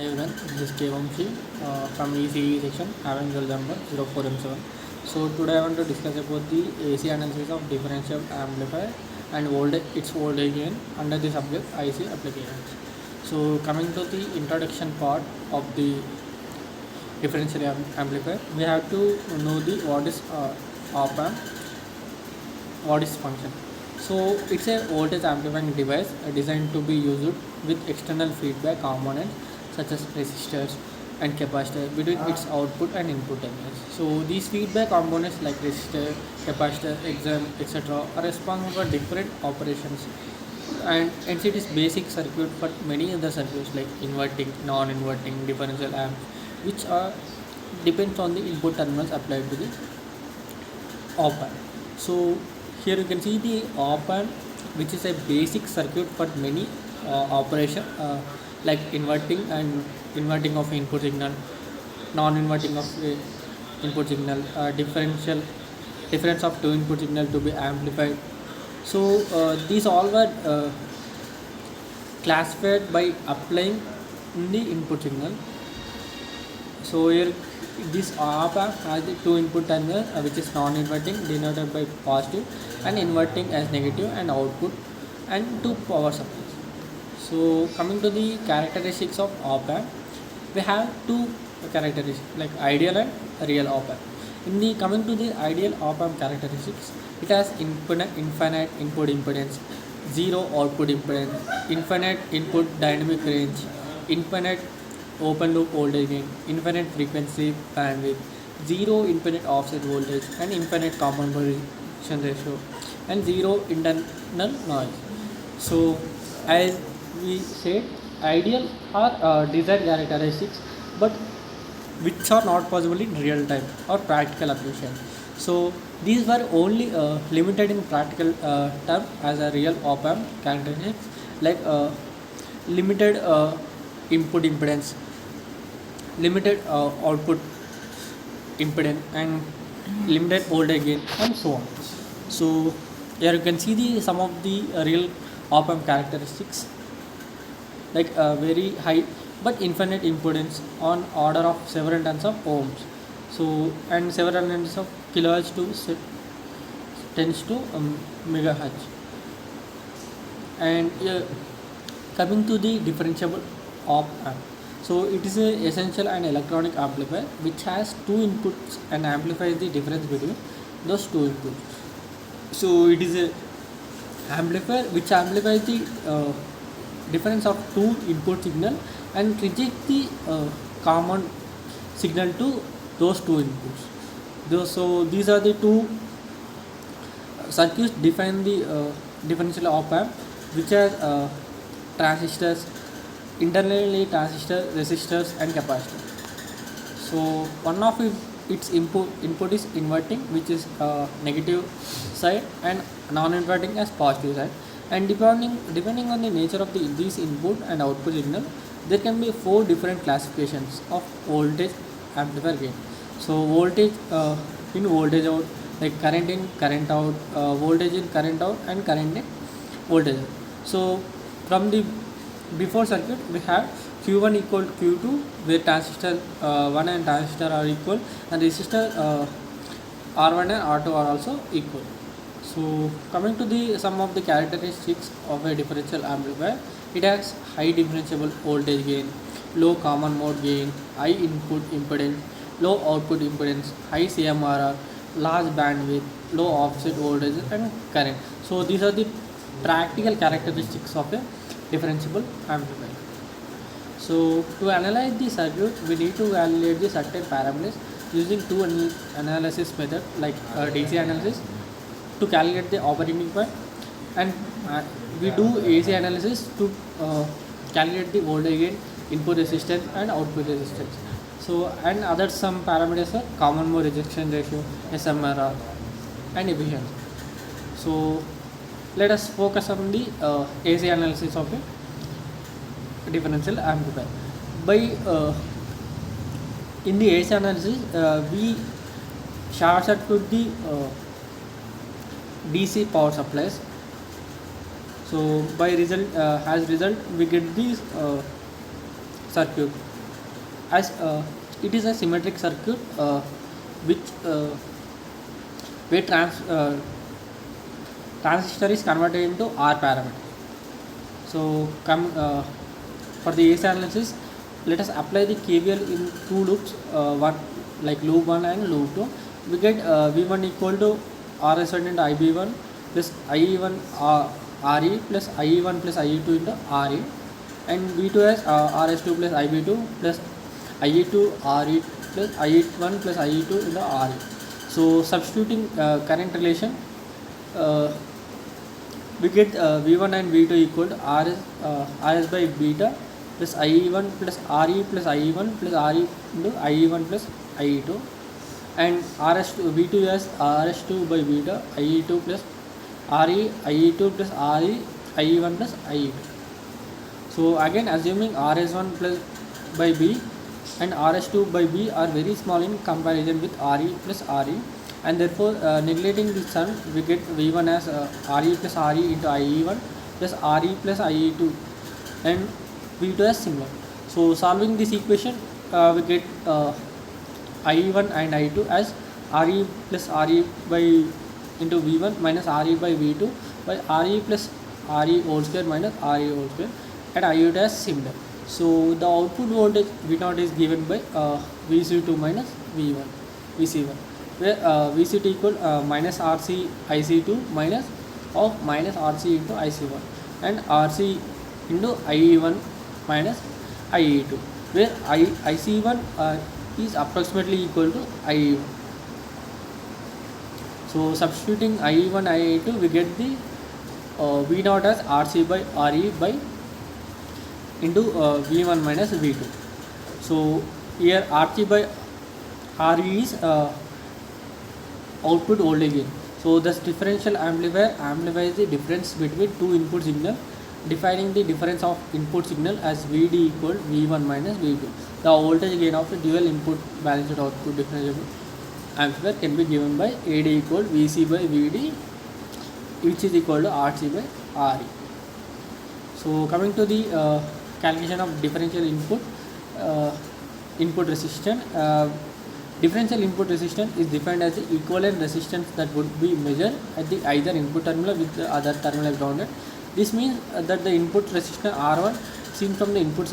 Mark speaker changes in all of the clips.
Speaker 1: Hi everyone, this is K1C from ECE section, having roll number 04M7. So today I want to discuss about the AC analysis of differential amplifier and its voltage gain under the subject IC applications. So coming to the introduction part of the differential amplifier, we have to know the what is op amp, what is function. So it's a voltage amplifying device designed to be used with external feedback components such as resistors and capacitors between its output and input terminals. So these feedback components like resistor, capacitor, exam, etc. are responsible for different operations, and hence it is basic circuit for many other circuits like inverting, non-inverting, differential amps, which are depends on the input terminals applied to the op amp. So here you can see the op amp, which is a basic circuit for many operation like inverting of input signal, non-inverting of input signal, difference of two input signal to be amplified. So these all were classified by applying the input signal. So here this op amp has the two input terminal which is non-inverting denoted by positive and inverting as negative, and output and two power supplies. So coming to the characteristics of op amp, we have two characteristics like ideal and real op amp. In the coming to the ideal op amp characteristics, it has infinite input impedance, zero output impedance, infinite input dynamic range, infinite open loop voltage gain, infinite frequency bandwidth, zero infinite offset voltage, and infinite compensation ratio, and zero internal noise. So as we said, ideal are desired characteristics, but which are not possible in real time or practical application. So these were only limited in practical term as a real op amp characteristics, like limited input impedance, limited output impedance, and limited voltage gain, and so on. So here you can see the some of the real op amp characteristics, like very high but infinite impedance on order of several tens of ohms, so and several tens of kilohertz to tens to megahertz. And coming to the differentiable op amp, so it is a essential and electronic amplifier which has two inputs and amplifies the difference between those two inputs. So it is a amplifier which amplifies the difference of two input signal and reject the common signal to those two inputs. So these are the two circuits define the differential op amp, which are transistors, internally transistor, resistors, and capacitor. So one of its input is inverting, which is negative side, and non-inverting as positive side. And depending on the nature of these input and output signal, there can be four different classifications of voltage amplifier gain. So voltage in voltage out, like current in current out, voltage in current out, and current in voltage out. So from the before circuit, we have Q1 equal to Q2, where transistor 1 and transistor are equal, and resistor R1 and R2 are also equal. So coming to the some of the characteristics of a differential amplifier, it has high differentiable voltage gain, low common mode gain, high input impedance, low output impedance, high CMRR, large bandwidth, low offset voltage, and current. So these are the practical characteristics of a differentiable amplifier. So to analyze the circuit, we need to evaluate the certain parameters using two analysis method like DC analysis to calculate the operating point, and we do AC analysis to calculate the voltage gain, input resistance, and output resistance. So and other some parameters are common mode rejection ratio, SMRR, and efficiency. So let us focus on the AC analysis of a differential amplifier. By in the AC analysis, we short circuit the DC power supplies. So by result, as result, we get this circuit as it is a symmetric circuit which where transistor is converted into R parameter. So for the AC analysis, let us apply the KVL in two loops, one like loop 1 and loop 2. We get V1 equal to RS1 into IB1 plus IE1 RE plus IE1 plus IE2 into RE, and V2 as RS2 plus IB2 plus IE2 RE plus IE1 plus IE2 into RE. So substituting current relation, we get V1 and V2 equal to RS by beta plus IE1 plus RE plus IE1 plus RE into IE1 plus IE2, and V2 as RS2 by beta IE2 plus RE IE2 plus RE IE1 plus IE2. So again, assuming RS1 plus by B and RS2 by B are very small in comparison with RE plus RE, and therefore neglecting this term, we get V1 as RE plus RE into IE1 plus RE plus IE2, and V2 as similar. So solving this equation, we get IE1 and IE2 as RE plus RE by into V1 minus RE by V2 by RE plus RE whole square minus RE whole square, and IE2 as similar. So the output voltage V0 is given by VC2 minus VC1, where VC2 equal minus RC IC2 minus of minus RC into IC1, and RC into IE1 minus IE2, where IC1 is approximately equal to IE1. So substituting IE1 IE2, we get the V0 as RC by RE by into V1 minus V2. So here RC by RE is output voltage gain. So this differential amplifier amplifies the difference between two input signal, defining the difference of input signal as Vd equal V1 minus V2. The voltage gain of a dual input balanced output differential amplifier can be given by AD equal Vc by Vd, which is equal to RC by Re. So coming to the calculation of differential input resistance. Differential input resistance is defined as the equivalent resistance that would be measured at the either input terminal with the other terminal grounded. This means that the input resistance R1 seen from the input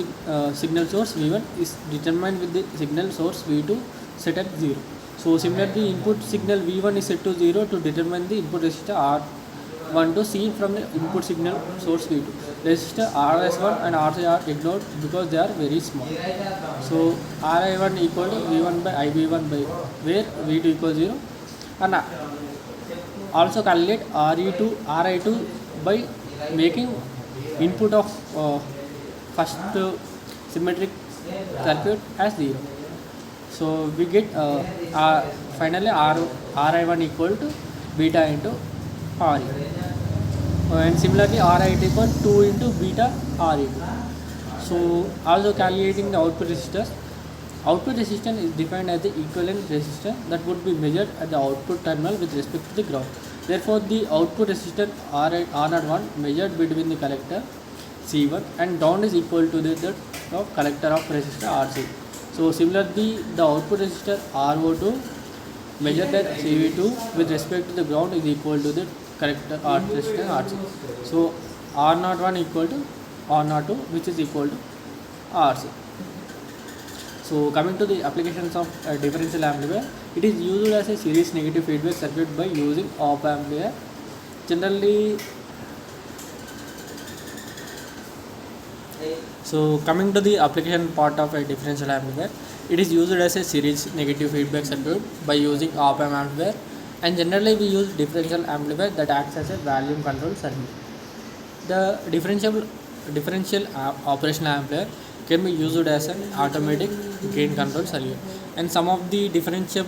Speaker 1: signal source V1 is determined with the signal source V2 set at 0. So similarly, input signal V1 is set to 0 to determine the input resistor R1 to seen from the input signal source V2. Resistor RS1 and RC are ignored because they are very small. So RI1 equal to V1 by IB1 by where V2 equals 0, and also calculate RI2 by making input of first symmetric circuit as 0. So we get finally RI1 equal to beta into RE, and similarly RI2 equal 2 into beta RE2. So also calculating the output resistance. Output resistance is defined as the equivalent resistance that would be measured at the output terminal with respect to the ground. Therefore, the output resistance R01 measured between the collector C1 and ground is equal to the of collector of resistor RC. So similarly, the output resistor RO2 measured at CV2 with respect to the ground is equal to the collector resistance RC. So R01 equal to R02, which is equal to RC. So coming to the applications of differential amplifier, it is used as a series negative feedback circuit by using op amplifier. Generally, so coming to the application part of a differential amplifier, it is used as a series negative feedback circuit by using op amp amplifier, and generally we use differential amplifier that acts as a volume control circuit. The differential operational amplifier can be used as an automatic gain control circuit, and some of the differential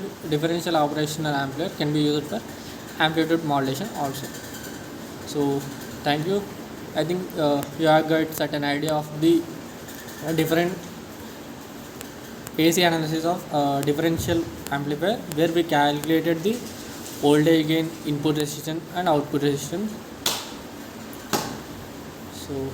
Speaker 1: operational amplifier can be used for amplitude modulation also. So thank you. I think you have got certain idea of the different AC analysis of differential amplifier, where we calculated the voltage gain, input resistance and output resistance. So